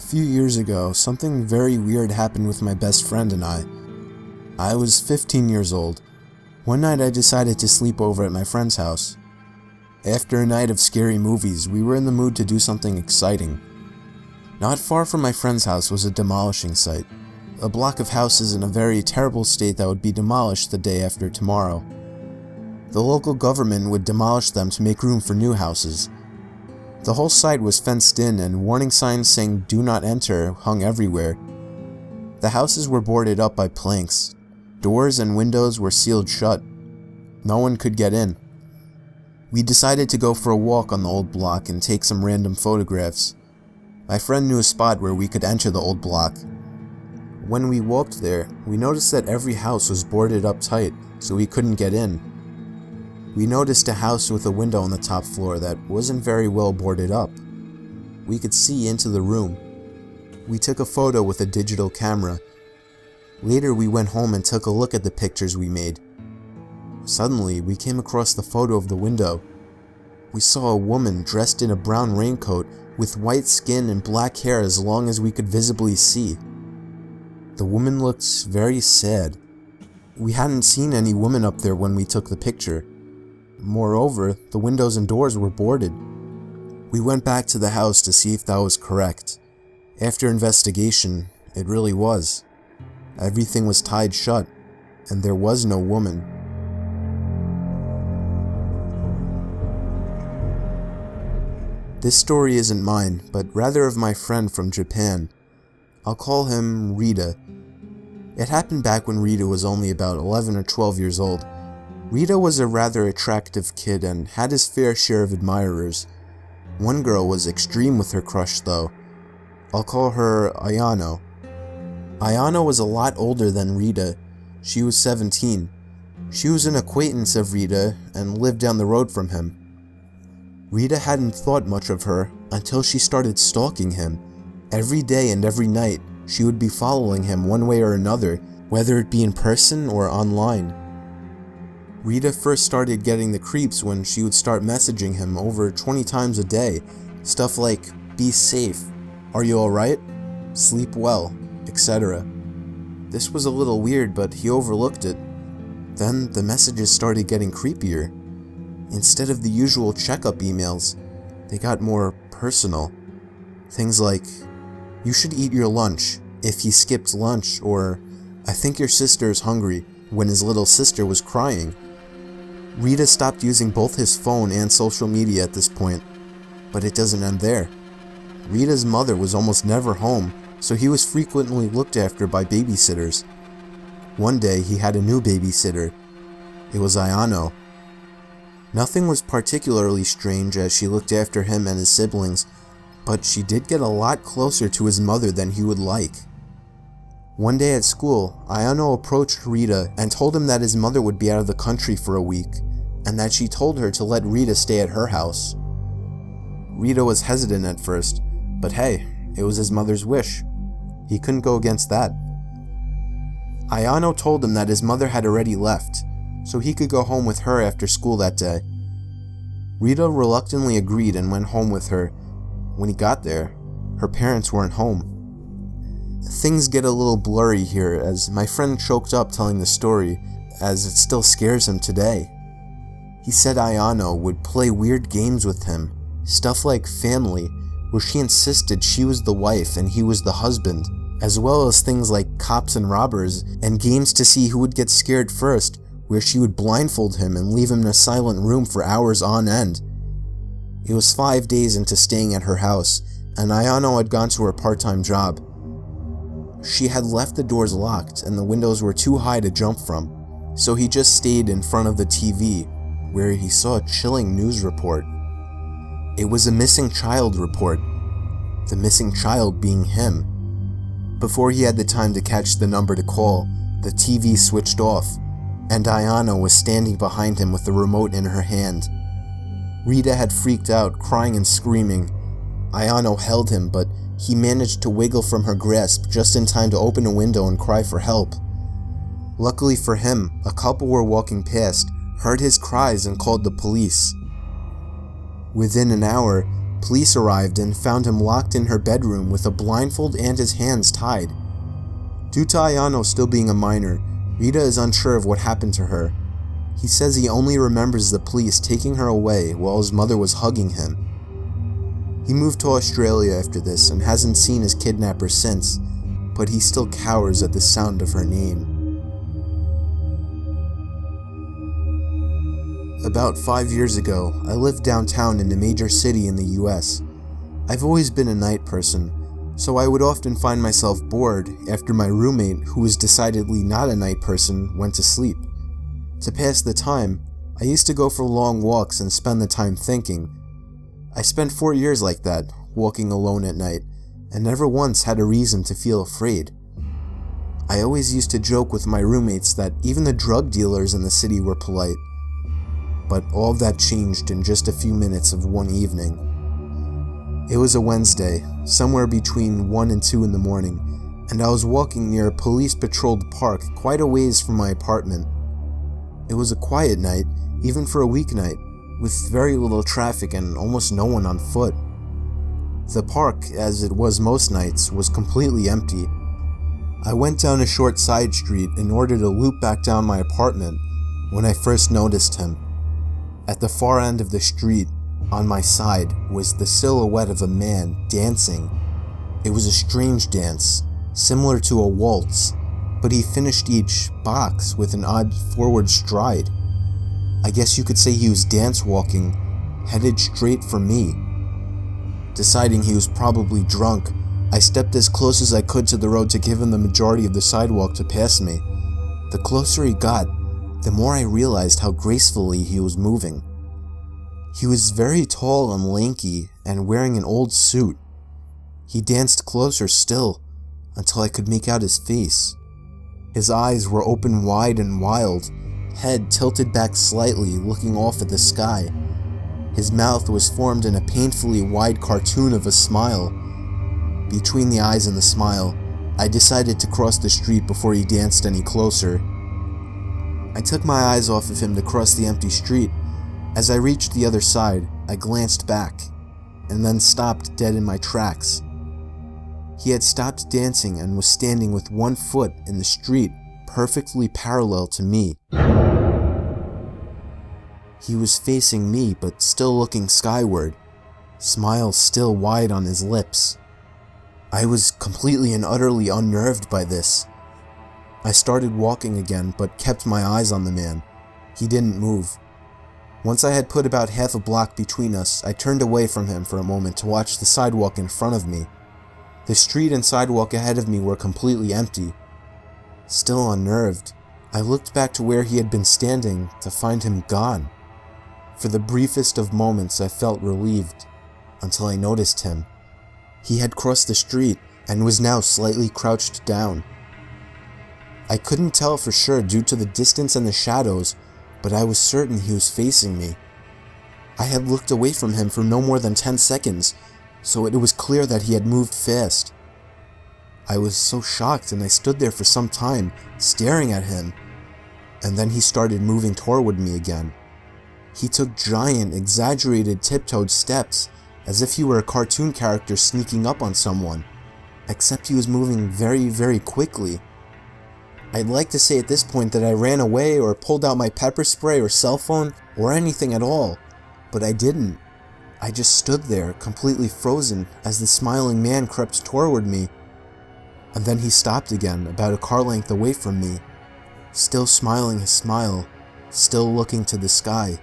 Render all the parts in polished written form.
few years ago, something very weird happened with my best friend and I. I was 15 years old. One night I decided to sleep over at my friend's house. After a night of scary movies, we were in the mood to do something exciting. Not far from my friend's house was a demolishing site, a block of houses in a very terrible state that would be demolished the day after tomorrow. The local government would demolish them to make room for new houses. The whole site was fenced in and warning signs saying "Do not enter" hung everywhere. The houses were boarded up by planks. Doors and windows were sealed shut. No one could get in. We decided to go for a walk on the old block and take some random photographs. My friend knew a spot where we could enter the old block. When we walked there, we noticed that every house was boarded up tight, so we couldn't get in. We noticed a house with a window on the top floor that wasn't very well boarded up. We could see into the room. We took a photo with a digital camera. Later we went home and took a look at the pictures we made. Suddenly, we came across the photo of the window. We saw a woman dressed in a brown raincoat with white skin and black hair as long as we could visibly see. The woman looked very sad. We hadn't seen any woman up there when we took the picture. Moreover, the windows and doors were boarded. We went back to the house to see if that was correct. After investigation, it really was. Everything was tied shut, and there was no woman. This story isn't mine, but rather of my friend from Japan. I'll call him Rita. It happened back when Rita was only about 11 or 12 years old. Rita was a rather attractive kid and had his fair share of admirers. One girl was extreme with her crush though. I'll call her Ayano. Ayano was a lot older than Rita. She was 17. She was an acquaintance of Rita and lived down the road from him. Rita hadn't thought much of her until she started stalking him. Every day and every night, she would be following him one way or another, whether it be in person or online. Rita first started getting the creeps when she would start messaging him over 20 times a day. Stuff like, "Be safe," "Are you alright?" "Sleep well," etc. This was a little weird, but he overlooked it. Then the messages started getting creepier. Instead of the usual checkup emails, they got more personal. Things like, "You should eat your lunch," if he skipped lunch, or "I think your sister is hungry," when his little sister was crying. Rita stopped using both his phone and social media at this point, but it doesn't end there. Rita's mother was almost never home, so he was frequently looked after by babysitters. One day he had a new babysitter. It was Ayano. Nothing was particularly strange as she looked after him and his siblings, but she did get a lot closer to his mother than he would like. One day at school, Ayano approached Rita and told him that his mother would be out of the country for a week, and that she told her to let Rita stay at her house. Rita was hesitant at first, but hey, it was his mother's wish. He couldn't go against that. Ayano told him that his mother had already left, so he could go home with her after school that day. Rita reluctantly agreed and went home with her. When he got there, her parents weren't home. Things get a little blurry here as my friend choked up telling the story, as it still scares him today. He said Ayano would play weird games with him, stuff like Family, where she insisted she was the wife and he was the husband, as well as things like Cops and Robbers and games to see who would get scared first, where she would blindfold him and leave him in a silent room for hours on end. It was 5 days into staying at her house, and Ayano had gone to her part-time job. She had left the doors locked and the windows were too high to jump from, so he just stayed in front of the TV, where he saw a chilling news report. It was a missing child report, the missing child being him. Before he had the time to catch the number to call, the TV switched off, and Ayano was standing behind him with the remote in her hand. Rita had freaked out, crying and screaming. Ayano held him, but he managed to wiggle from her grasp just in time to open a window and cry for help. Luckily for him, a couple were walking past, heard his cries and called the police. Within an hour, Police arrived and found him locked in her bedroom with a blindfold and his hands tied. Due to Ayano still being a minor, Rita is unsure of what happened to her. He says he only remembers the police taking her away while his mother was hugging him. He moved to Australia after this and hasn't seen his kidnapper since, but he still cowers at the sound of her name. About 5 years ago, I lived downtown in a major city in the US. I've always been a night person, so I would often find myself bored after my roommate, who was decidedly not a night person, went to sleep. To pass the time, I used to go for long walks and spend the time thinking. I spent 4 years like that, walking alone at night, and never once had a reason to feel afraid. I always used to joke with my roommates that even the drug dealers in the city were polite. But all of that changed in just a few minutes of one evening. It was a Wednesday, somewhere between 1 and 2 in the morning, and I was walking near a police-patrolled park quite a ways from my apartment. It was a quiet night, even for a weeknight, with very little traffic and almost no one on foot. The park, as it was most nights, was completely empty. I went down a short side street in order to loop back down my apartment when I first noticed him. At the far end of the street, on my side, was the silhouette of a man dancing. It was a strange dance, similar to a waltz, but he finished each box with an odd forward stride. I guess you could say he was dance walking, headed straight for me. Deciding he was probably drunk, I stepped as close as I could to the road to give him the majority of the sidewalk to pass me. The closer he got, the more I realized how gracefully he was moving. He was very tall and lanky and wearing an old suit. He danced closer still, until I could make out his face. His eyes were open wide and wild, head tilted back slightly, looking off at the sky. His mouth was formed in a painfully wide cartoon of a smile. Between the eyes and the smile, I decided to cross the street before he danced any closer. I took my eyes off of him to cross the empty street. As I reached the other side, I glanced back, and then stopped dead in my tracks. He had stopped dancing and was standing with one foot in the street, perfectly parallel to me. He was facing me, but still looking skyward, smile still wide on his lips. I was completely and utterly unnerved by this. I started walking again, but kept my eyes on the man. He didn't move. Once I had put about half a block between us, I turned away from him for a moment to watch the sidewalk in front of me. The street and sidewalk ahead of me were completely empty. Still unnerved, I looked back to where he had been standing to find him gone. For the briefest of moments, I felt relieved, until I noticed him. He had crossed the street and was now slightly crouched down. I couldn't tell for sure due to the distance and the shadows, but I was certain he was facing me. I had looked away from him for no more than 10 seconds, so it was clear that he had moved fast. I was so shocked and I stood there for some time, staring at him, and then he started moving toward me again. He took giant, exaggerated tiptoed steps, as if he were a cartoon character sneaking up on someone, except he was moving very, very quickly. I'd like to say at this point that I ran away or pulled out my pepper spray or cell phone or anything at all, but I didn't. I just stood there, completely frozen, as the smiling man crept toward me. And then he stopped again, about a car length away from me, still smiling his smile, still looking to the sky.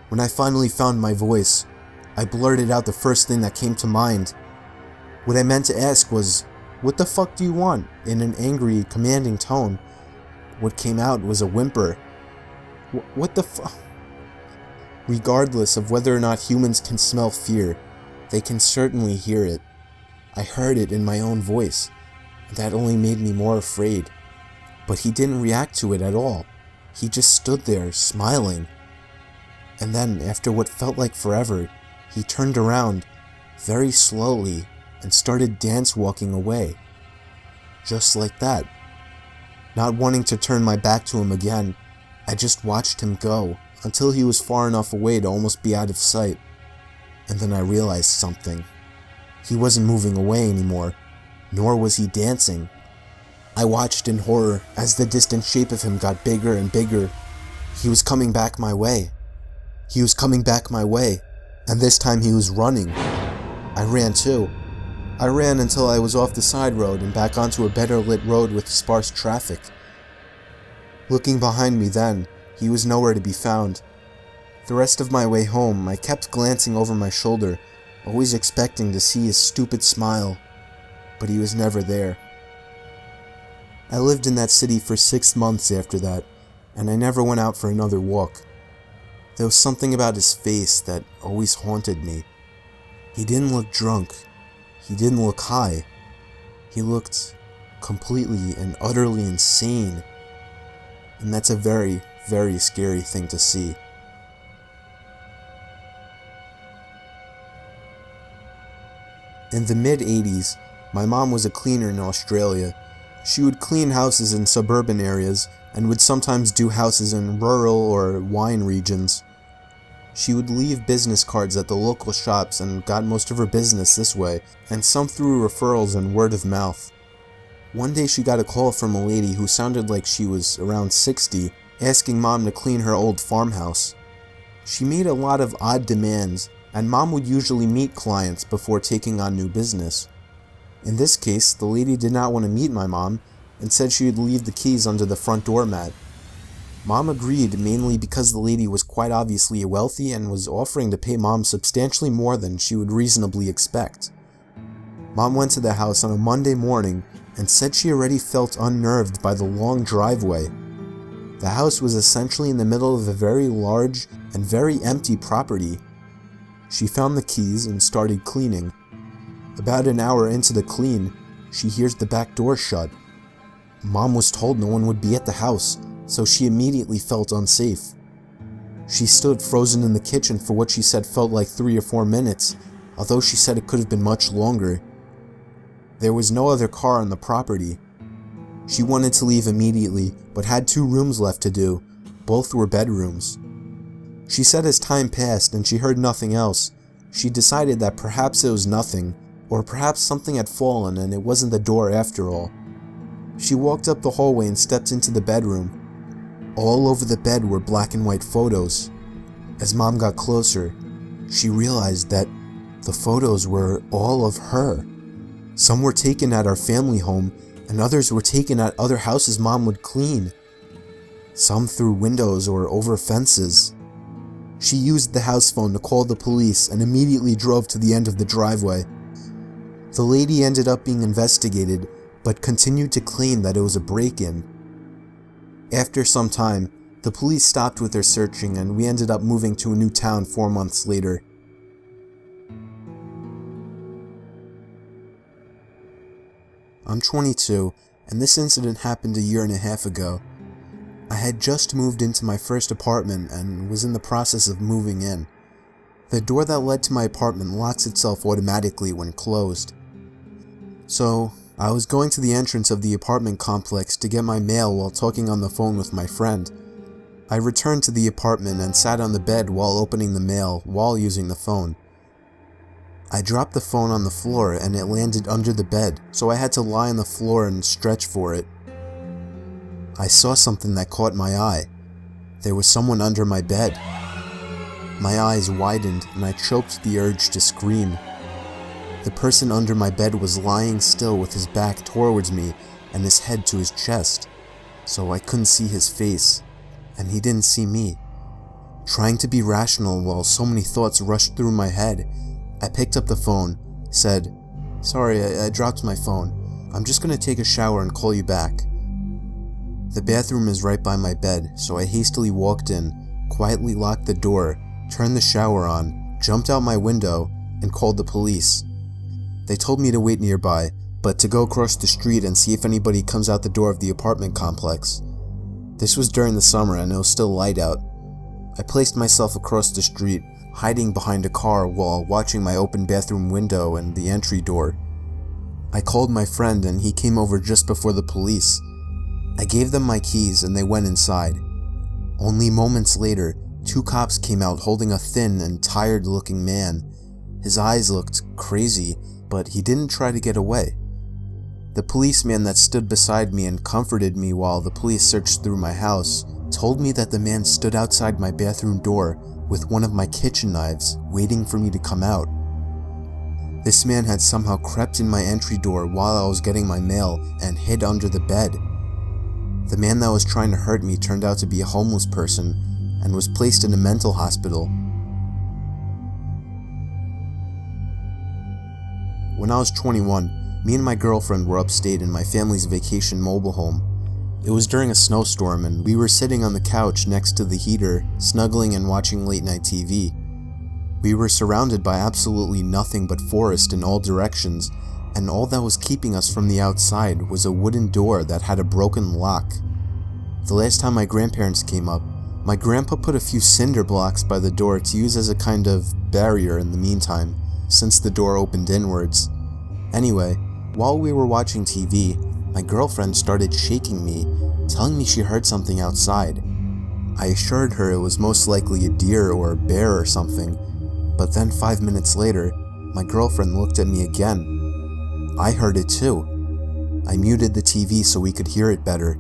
When I finally found my voice, I blurted out the first thing that came to mind. What I meant to ask was, "What the fuck do you want?" in an angry, commanding tone. What came out was a whimper. What the fuck? Regardless of whether or not humans can smell fear, they can certainly hear it. I heard it in my own voice, and that only made me more afraid. But he didn't react to it at all. He just stood there, smiling. And then, after what felt like forever, he turned around, very slowly, and started dance walking away. Just like that. Not wanting to turn my back to him again, I just watched him go, until he was far enough away to almost be out of sight. and then I realized something. He wasn't moving away anymore, nor was he dancing. I watched in horror as the distant shape of him got bigger and bigger. He was coming back my way. He was coming back my way, and this time he was running. I ran too. I ran until I was off the side road and back onto a better lit road with sparse traffic. Looking behind me then, he was nowhere to be found. The rest of my way home, I kept glancing over my shoulder, always expecting to see his stupid smile, but he was never there. I lived in that city for 6 months after that, and I never went out for another walk. There was something about his face that always haunted me. He didn't look drunk. He didn't look high. He looked completely and utterly insane. And that's a very, very scary thing to see. In the mid-80s, my mom was a cleaner in Australia. She would clean houses in suburban areas and would sometimes do houses in rural or wine regions. She would leave business cards at the local shops and got most of her business this way, and some through referrals and word of mouth. One day she got a call from a lady who sounded like she was around 60, asking Mom to clean her old farmhouse. She made a lot of odd demands, and Mom would usually meet clients before taking on new business. In this case, the lady did not want to meet my mom and said she would leave the keys under the front doormat. Mom agreed, mainly because the lady was quite obviously wealthy and was offering to pay Mom substantially more than she would reasonably expect. Mom went to the house on a Monday morning and said she already felt unnerved by the long driveway. The house was essentially in the middle of a very large and very empty property. She found the keys and started cleaning. About an hour into the clean, she hears the back door shut. Mom was told no one would be at the house, so she immediately felt unsafe. She stood frozen in the kitchen for what she said felt like 3 or 4 minutes, although she said it could have been much longer. There was no other car on the property. She wanted to leave immediately, but had 2 rooms left to do. Both were bedrooms. She said as time passed and she heard nothing else, she decided that perhaps it was nothing, or perhaps something had fallen and it wasn't the door after all. She walked up the hallway and stepped into the bedroom. All over the bed were black and white photos. As Mom got closer, she realized that the photos were all of her. Some were taken at our family home, and others were taken at other houses Mom would clean. Some through windows or over fences. She used the house phone to call the police and immediately drove to the end of the driveway. The lady ended up being investigated, but continued to claim that it was a break-in. After some time, the police stopped with their searching and we ended up moving to a new town 4 months later. I'm 22, and this incident happened 1.5 years ago. I had just moved into my first apartment and was in the process of moving in. The door that led to my apartment locks itself automatically when closed. So, I was going to the entrance of the apartment complex to get my mail while talking on the phone with my friend. I returned to the apartment and sat on the bed while opening the mail while using the phone. I dropped the phone on the floor and it landed under the bed, so I had to lie on the floor and stretch for it. I saw something that caught my eye. There was someone under my bed. My eyes widened and I choked the urge to scream. The person under my bed was lying still with his back towards me and his head to his chest, so I couldn't see his face, and he didn't see me. Trying to be rational while so many thoughts rushed through my head, I picked up the phone, said, "Sorry, I dropped my phone. I'm just gonna take a shower and call you back." The bathroom is right by my bed, so I hastily walked in, quietly locked the door, turned the shower on, jumped out my window, and called the police. They told me to wait nearby, but to go across the street and see if anybody comes out the door of the apartment complex. This was during the summer and it was still light out. I placed myself across the street, hiding behind a car while watching my open bathroom window and the entry door. I called my friend and he came over just before the police. I gave them my keys and they went inside. Only moments later, 2 cops came out holding a thin and tired-looking man. His eyes looked crazy, but he didn't try to get away. The policeman that stood beside me and comforted me while the police searched through my house told me that the man stood outside my bathroom door with one of my kitchen knives, waiting for me to come out. This man had somehow crept in my entry door while I was getting my mail and hid under the bed. The man that was trying to hurt me turned out to be a homeless person and was placed in a mental hospital. When I was 21, me and my girlfriend were upstate in my family's vacation mobile home. It was during a snowstorm and we were sitting on the couch next to the heater, snuggling and watching late night TV. We were surrounded by absolutely nothing but forest in all directions, and all that was keeping us from the outside was a wooden door that had a broken lock. The last time my grandparents came up, my grandpa put a few cinder blocks by the door to use as a kind of barrier in the meantime, since the door opened inwards. Anyway, while we were watching TV, my girlfriend started shaking me, telling me she heard something outside. I assured her it was most likely a deer or a bear or something, but then 5 minutes later, my girlfriend looked at me again. I heard it too. I muted the TV so we could hear it better.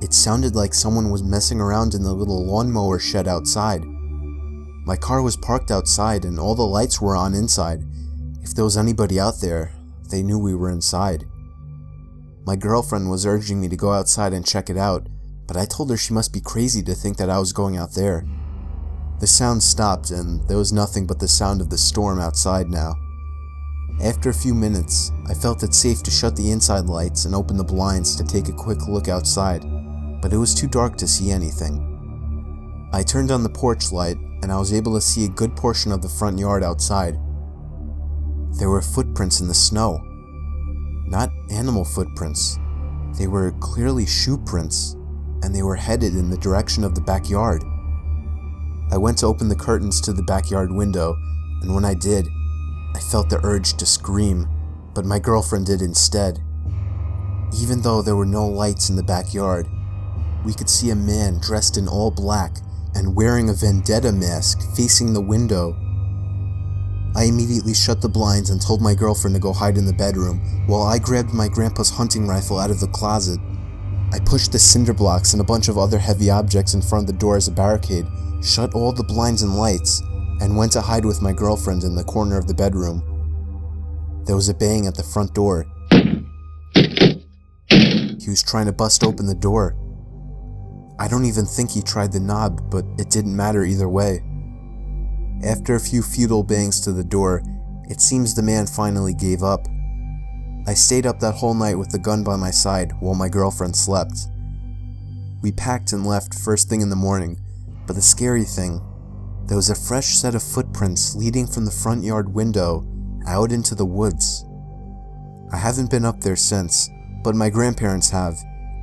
It sounded like someone was messing around in the little lawnmower shed outside. My car was parked outside and all the lights were on inside. If there was anybody out there, they knew we were inside. My girlfriend was urging me to go outside and check it out, but I told her she must be crazy to think that I was going out there. The sound stopped and there was nothing but the sound of the storm outside now. After a few minutes, I felt it safe to shut the inside lights and open the blinds to take a quick look outside, but it was too dark to see anything. I turned on the porch light and I was able to see a good portion of the front yard outside. There were footprints in the snow. Not animal footprints. They were clearly shoe prints, and they were headed in the direction of the backyard. I went to open the curtains to the backyard window, and when I did, I felt the urge to scream, but my girlfriend did instead. Even though there were no lights in the backyard, we could see a man dressed in all black and wearing a vendetta mask facing the window. I immediately shut the blinds and told my girlfriend to go hide in the bedroom, while I grabbed my grandpa's hunting rifle out of the closet. I pushed the cinder blocks and a bunch of other heavy objects in front of the door as a barricade, shut all the blinds and lights, and went to hide with my girlfriend in the corner of the bedroom. There was a bang at the front door. He was trying to bust open the door. I don't even think he tried the knob, but it didn't matter either way. After a few futile bangs to the door, it seems the man finally gave up. I stayed up that whole night with the gun by my side while my girlfriend slept. We packed and left first thing in the morning, but the scary thing, there was a fresh set of footprints leading from the front yard window out into the woods. I haven't been up there since, but my grandparents have,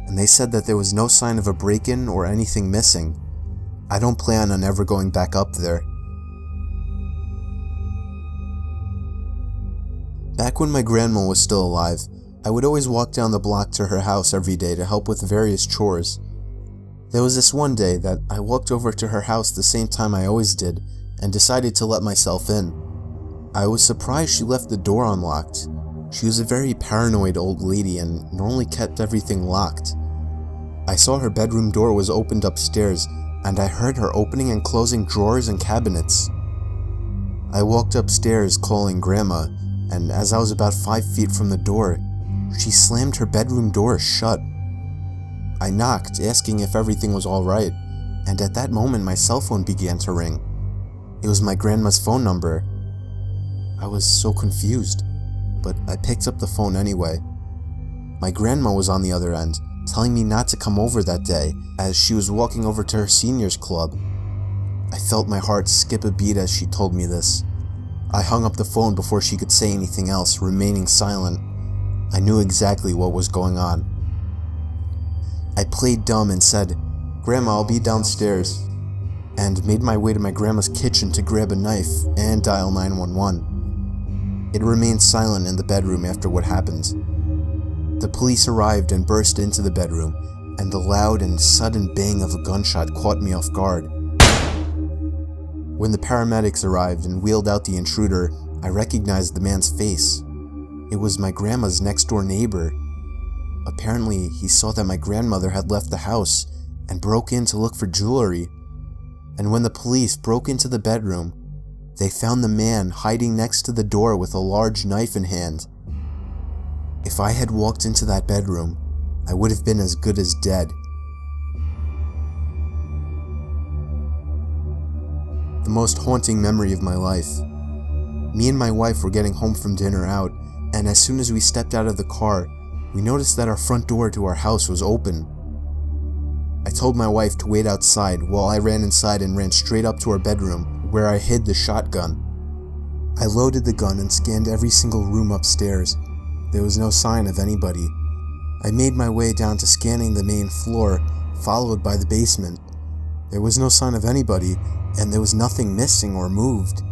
and they said that there was no sign of a break-in or anything missing. I don't plan on ever going back up there. Back when my grandma was still alive, I would always walk down the block to her house every day to help with various chores. There was this one day that I walked over to her house the same time I always did and decided to let myself in. I was surprised she left the door unlocked. She was a very paranoid old lady and normally kept everything locked. I saw her bedroom door was opened upstairs and I heard her opening and closing drawers and cabinets. I walked upstairs calling Grandma, and as I was about 5 feet from the door, she slammed her bedroom door shut. I knocked, asking if everything was alright, and at that moment my cell phone began to ring. It was my grandma's phone number. I was so confused, but I picked up the phone anyway. My grandma was on the other end, telling me not to come over that day, as she was walking over to her seniors club. I felt my heart skip a beat as she told me this. I hung up the phone before she could say anything else, remaining silent. I knew exactly what was going on. I played dumb and said, "Grandma, I'll be downstairs," and made my way to my grandma's kitchen to grab a knife and dial 911. It remained silent in the bedroom after what happened. The police arrived and burst into the bedroom, and the loud and sudden bang of a gunshot caught me off guard. When the paramedics arrived and wheeled out the intruder, I recognized the man's face. It was my grandma's next-door neighbor. Apparently, he saw that my grandmother had left the house and broke in to look for jewelry. And when the police broke into the bedroom, they found the man hiding next to the door with a large knife in hand. If I had walked into that bedroom, I would have been as good as dead. The most haunting memory of my life. Me and my wife were getting home from dinner out, and as soon as we stepped out of the car, we noticed that our front door to our house was open. I told my wife to wait outside while I ran inside and ran straight up to our bedroom, where I hid the shotgun. I loaded the gun and scanned every single room upstairs. There was no sign of anybody. I made my way down to scanning the main floor, followed by the basement. There was no sign of anybody, and there was nothing missing or moved.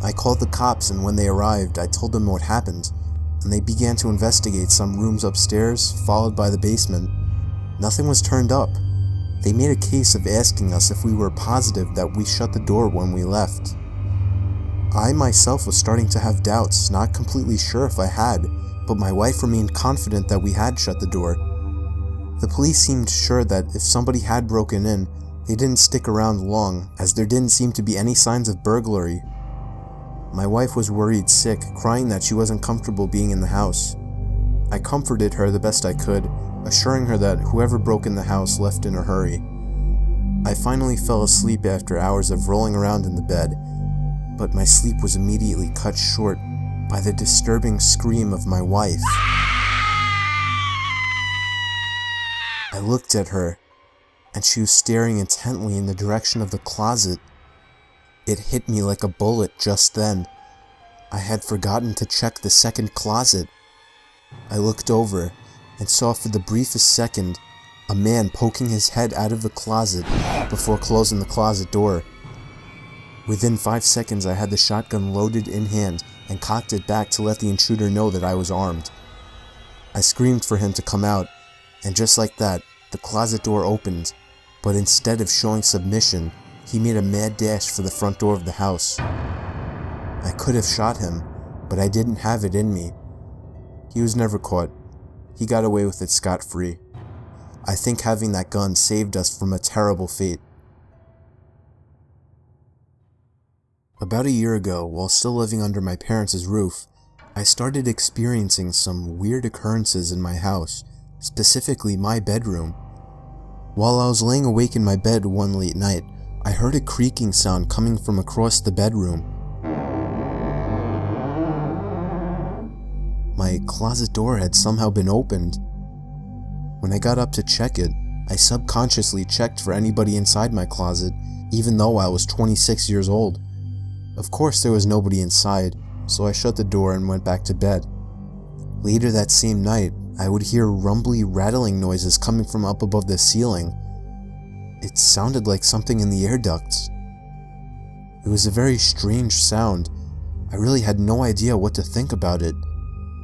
I called the cops, and when they arrived, I told them what happened, and they began to investigate some rooms upstairs, followed by the basement. Nothing was turned up. They made a case of asking us if we were positive that we shut the door when we left. I myself was starting to have doubts, not completely sure if I had, but my wife remained confident that we had shut the door. The police seemed sure that if somebody had broken in, they didn't stick around long, as there didn't seem to be any signs of burglary. My wife was worried sick, crying that she wasn't comfortable being in the house. I comforted her the best I could, assuring her that whoever broke in the house left in a hurry. I finally fell asleep after hours of rolling around in the bed, but my sleep was immediately cut short by the disturbing scream of my wife. I looked at her, and she was staring intently in the direction of the closet. It hit me like a bullet just then. I had forgotten to check the second closet. I looked over and saw for the briefest second a man poking his head out of the closet before closing the closet door. Within 5 seconds, I had the shotgun loaded in hand and cocked it back to let the intruder know that I was armed. I screamed for him to come out, and just like that, the closet door opened, but instead of showing submission, he made a mad dash for the front door of the house. I could have shot him, but I didn't have it in me. He was never caught. He got away with it scot-free. I think having that gun saved us from a terrible fate. About a year ago, while still living under my parents' roof, I started experiencing some weird occurrences in my house, specifically my bedroom. While I was laying awake in my bed one late night, I heard a creaking sound coming from across the bedroom. My closet door had somehow been opened. When I got up to check it, I subconsciously checked for anybody inside my closet, even though I was 26 years old. Of course there was nobody inside, so I shut the door and went back to bed. Later that same night, I would hear rumbly, rattling noises coming from up above the ceiling. It sounded like something in the air ducts. It was a very strange sound. I really had no idea what to think about it,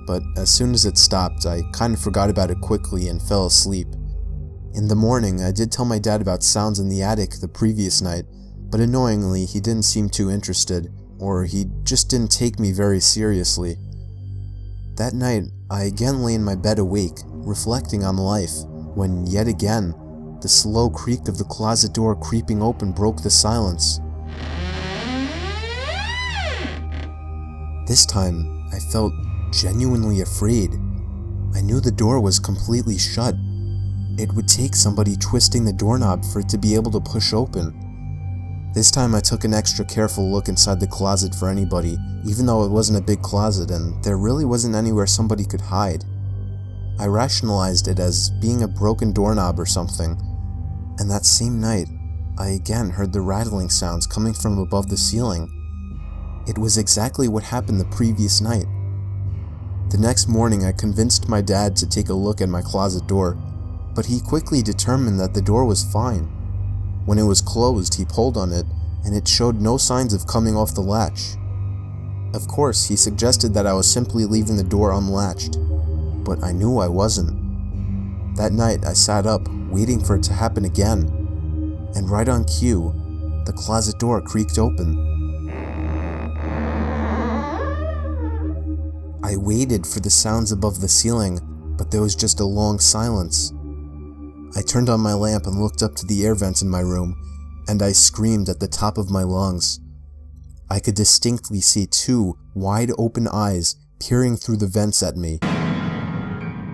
but as soon as it stopped, I kind of forgot about it quickly and fell asleep. In the morning, I did tell my dad about sounds in the attic the previous night, but annoyingly, he didn't seem too interested, or he just didn't take me very seriously. That night, I again lay in my bed awake, reflecting on life, when yet again, the slow creak of the closet door creeping open broke the silence. This time, I felt genuinely afraid. I knew the door was completely shut. It would take somebody twisting the doorknob for it to be able to push open. This time I took an extra careful look inside the closet for anybody, even though it wasn't a big closet and there really wasn't anywhere somebody could hide. I rationalized it as being a broken doorknob or something, and that same night, I again heard the rattling sounds coming from above the ceiling. It was exactly what happened the previous night. The next morning I convinced my dad to take a look at my closet door, but he quickly determined that the door was fine. When it was closed, he pulled on it, and it showed no signs of coming off the latch. Of course, he suggested that I was simply leaving the door unlatched, but I knew I wasn't. That night, I sat up, waiting for it to happen again, and right on cue, the closet door creaked open. I waited for the sounds above the ceiling, but there was just a long silence. I turned on my lamp and looked up to the air vents in my room, and I screamed at the top of my lungs. I could distinctly see two wide-open eyes peering through the vents at me.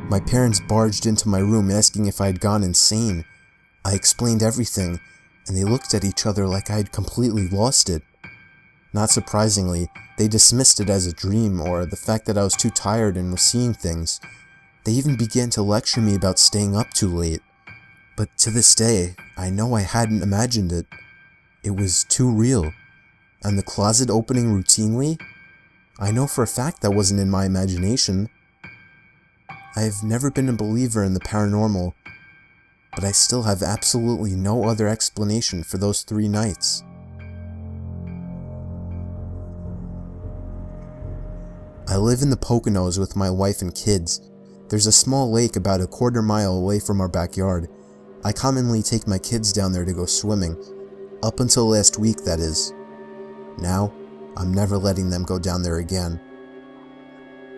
My parents barged into my room asking if I had gone insane. I explained everything, and they looked at each other like I had completely lost it. Not surprisingly, they dismissed it as a dream or the fact that I was too tired and was seeing things. They even began to lecture me about staying up too late. But to this day, I know I hadn't imagined it. It was too real. And the closet opening routinely? I know for a fact that wasn't in my imagination. I have never been a believer in the paranormal, but I still have absolutely no other explanation for those 3 nights. I live in the Poconos with my wife and kids. There's a small lake about a quarter mile away from our backyard. I commonly take my kids down there to go swimming. Up until last week, that is. Now, I'm never letting them go down there again.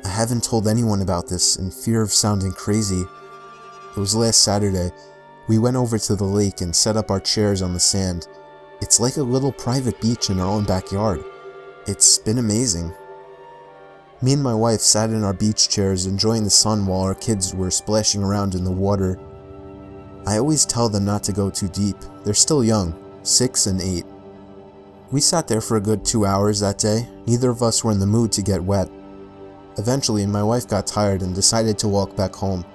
I haven't told anyone about this in fear of sounding crazy. It was last Saturday. We went over to the lake and set up our chairs on the sand. It's like a little private beach in our own backyard. It's been amazing. Me and my wife sat in our beach chairs enjoying the sun while our kids were splashing around in the water. I always tell them not to go too deep. They're still young, 6 and 8. We sat there for a good 2 hours that day. Neither of us were in the mood to get wet. Eventually, my wife got tired and decided to walk back home.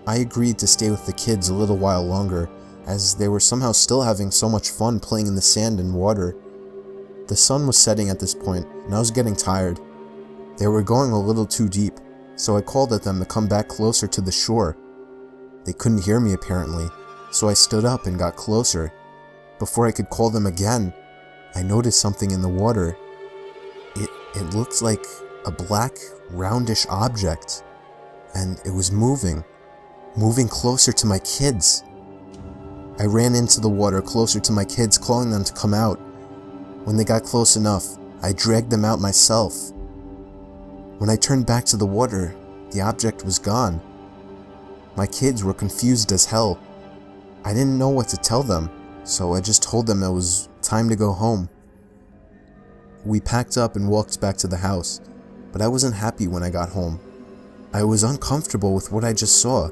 I agreed to stay with the kids a little while longer, as they were somehow still having so much fun playing in the sand and water. The sun was setting at this point, and I was getting tired. They were going a little too deep, so I called at them to come back closer to the shore. They couldn't hear me apparently, so I stood up and got closer. Before I could call them again, I noticed something in the water. It looked like a black, roundish object, and it was moving closer to my kids. I ran into the water closer to my kids, calling them to come out. When they got close enough, I dragged them out myself. When I turned back to the water, the object was gone. My kids were confused as hell. I didn't know what to tell them, so I just told them it was time to go home. We packed up and walked back to the house, but I wasn't happy when I got home. I was uncomfortable with what I just saw.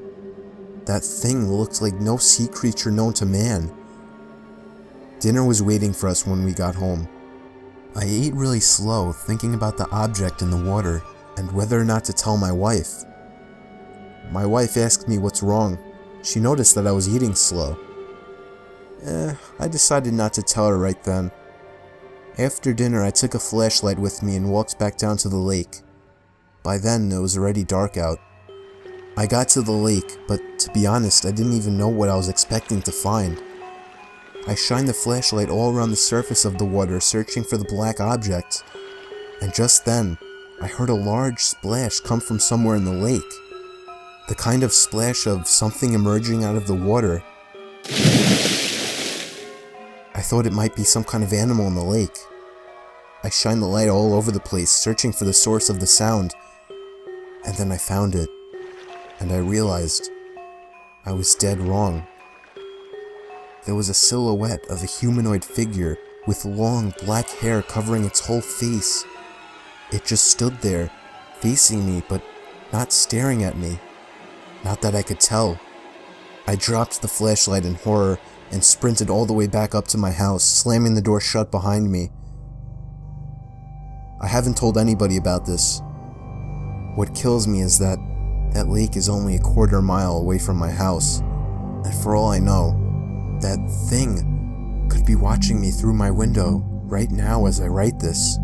That thing looked like no sea creature known to man. Dinner was waiting for us when we got home. I ate really slow, thinking about the object in the water and whether or not to tell my wife. My wife asked me what's wrong. She noticed that I was eating slow. I decided not to tell her right then. After dinner, I took a flashlight with me and walked back down to the lake. By then, it was already dark out. I got to the lake, but to be honest, I didn't even know what I was expecting to find. I shined the flashlight all around the surface of the water, searching for the black object. And just then, I heard a large splash come from somewhere in the lake. The kind of splash of something emerging out of the water. I thought it might be some kind of animal in the lake. I shined the light all over the place, searching for the source of the sound. And then I found it. And I realized I was dead wrong. There was a silhouette of a humanoid figure with long black hair covering its whole face. It just stood there, facing me, but not staring at me. Not that I could tell. I dropped the flashlight in horror and sprinted all the way back up to my house, slamming the door shut behind me. I haven't told anybody about this. What kills me is that lake is only a quarter mile away from my house, and for all I know, that thing could be watching me through my window right now as I write this.